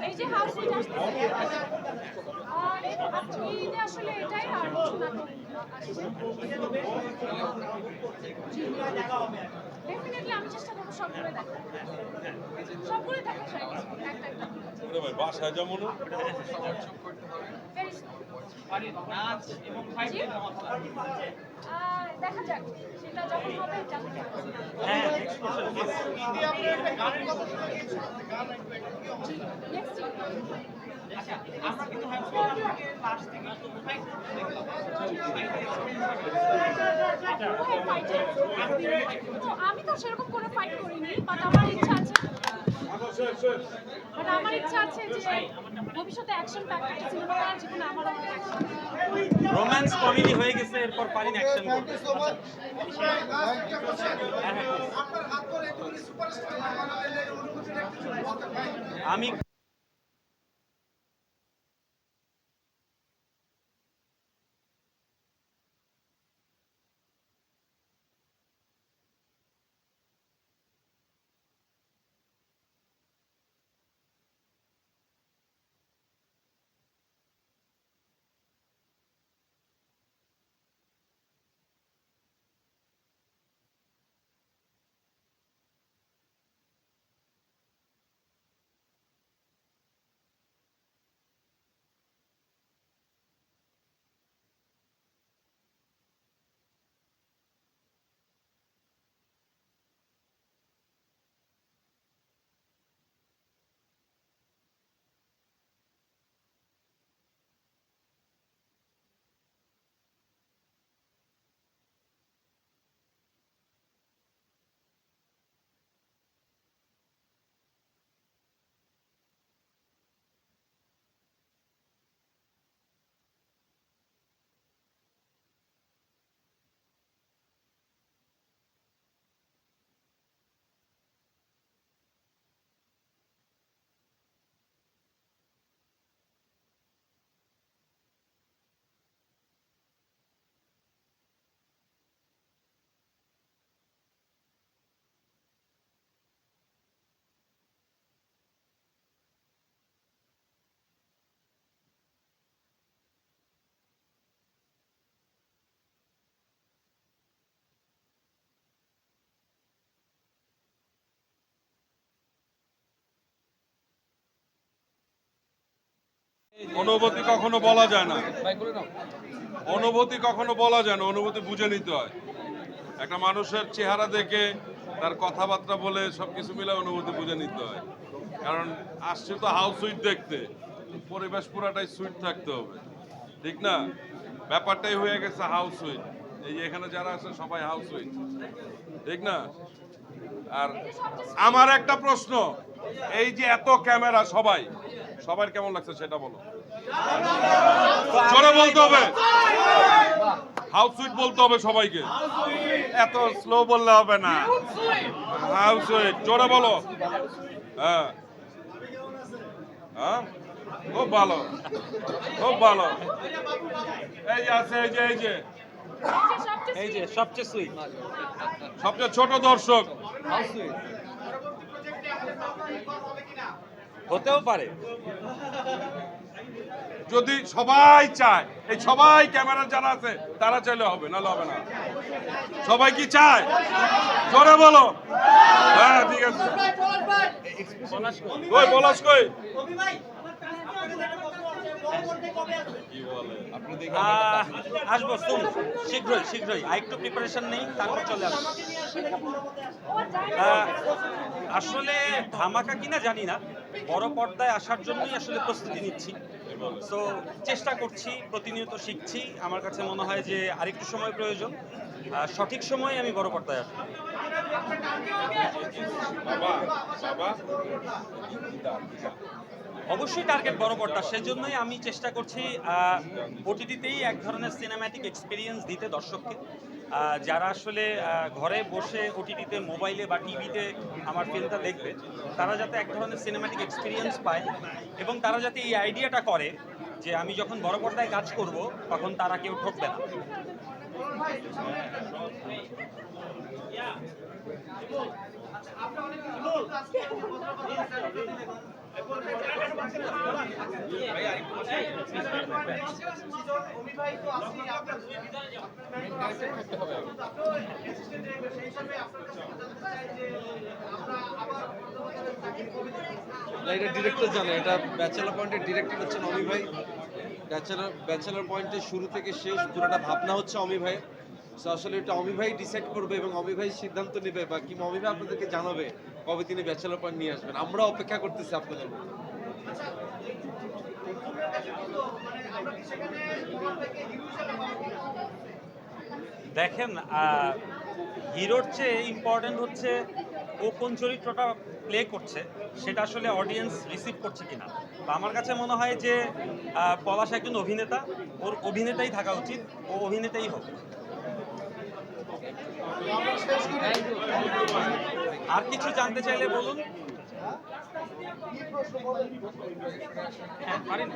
এই যে house wit আসতেছে ঈদে আসলে এটাই আর কিছু নাটক আসছে। ডেফিনেটলি আমি চেষ্টা করবো সবগুলো দেখা, সবগুলো দেখা ট্রাই করবো একটা একটা ওরে ভাই বাসায় যেমন Very soon। জি? দেখা যাক সেটা যখন হবে জানতে পারবো। জি, next year। কোথায় fight-এ? তো আমি তো সেরকম কোনো ফাইট করিনি, বাট আমার ইচ্ছা আছে যে ভবিষ্যতে অ্যাকশন প্যাকড একটা সিনেমা করার, যেখানে আমার অনেক অ্যাকশন। রোম্যান্স কমেডি হয়ে গেছে, এরপর পারিন অ্যাকশন করতে। আমি অনুভূতি কখনো বলা যায় না, অনুভূতি কখনো বলা যায় না, অনুভূতি বুঝে নিতে হয়। একটা মানুষের চেহারা দেখে তার কথাবার্তা বলে সবকিছু মিলে অনুভূতি বুঝে নিতে হয়। কারণ আসছে তো হাউস সুইট দেখতে, পরিবেশ পুরাটাই সুইট থাকতে হবে, ঠিক না? ব্যাপারটাই হয়ে গেছে হাউস সুইট। এই যে এখানে যারা আছে সবাই হাউস সুইট, ঠিক না? আর আমার একটা প্রশ্ন, এই যে এত ক্যামেরা, সবাই সবার কেমন লাগছে সেটা বলো। জোরে বলতে হবে, হাউস সুইট বলতে হবে সবাইকে, এত স্লো বললে হবে না। হাউস সুইট জোরে বলো। হ্যাঁ হ্যাঁ, খুব ভালো, খুব ভালো। এই যে আছে, এই যে সবচেয়ে সুইট, সবচেয়ে ছোট দর্শক। হতেও পারে। যদি সবাই চায়, এই সবাই ক্যামেরা যারা আছে তারা চাইলে হবে, নাহলে হবে না। সবাই কি চায় জোরে বলো। হ্যাঁ ঠিক আছে। কই পলাশ কই? আসবো শুন, শীঘ্রই শীঘ্রই আরেকটু প্রিপারেশন নেই, তারপর চলে আসবো। আসলে ধামাকা কিনা জানি না, বড় পর্দায় আসার জন্যই আসলে প্রস্তুতি নিচ্ছি। সো চেষ্টা করছি, প্রতিনিয়ত শিখছি। আমার কাছে মনে হয় যে আরেকটু সময় প্রয়োজন, সঠিক সময়ে আমি বড় পর্দায় আসবো। অবশ্যই টার্গেট বড় পর্দা, সেজন্যই আমি চেষ্টা করছি ওটিটিতেই এক ধরনের সিনেম্যাটিক এক্সপিরিয়েন্স দিতে দর্শককে। যারা আসলে ঘরে বসে ওটিটিতে, মোবাইলে বা টিভিতে আমার ফিল্মটা দেখবে, তারা যাতে এক ধরনের সিনেম্যাটিক এক্সপিরিয়েন্স পায়, এবং তারা যাতে এই আইডিয়াটা করে যে আমি যখন বড় পর্দায় কাজ করব তখন তারা কেউ ঠকবে না। এটা ডিরেক্টর জানে, এটা ব্যাচেলার পয়েন্টের ডিরেক্টর হচ্ছেন অমি ভাই। ব্যাচেলার পয়েন্টের শুরু থেকে শেষ পুরোটা ভাবনা হচ্ছে অমি ভাই। সো আসলে এটা অমি ভাই ডিসাইড করবে এবং অমি ভাই সিদ্ধান্ত নেবে বা কি অমি ভাই আপনাদেরকে জানাবে কবে তিনি ব্যাচেলার পয়েন্ট নিয়ে আসবেন। আমরা অপেক্ষা করতেছি আপনাদের। দেখেন, হিরোর চেয়ে ইম্পর্টেন্ট হচ্ছে ও কোন চরিত্রটা প্লে করছে সেটা আসলে অডিয়েন্স রিসিভ করছে কিনা। তো আমার কাছে মনে হয় যে পলাশ একজন অভিনেতা, ওর অভিনেতাই থাকা উচিত, ও অভিনেতাই হোক। আর কিছু জানতে চাইলে বলুন। হ্যাঁ, পারেন।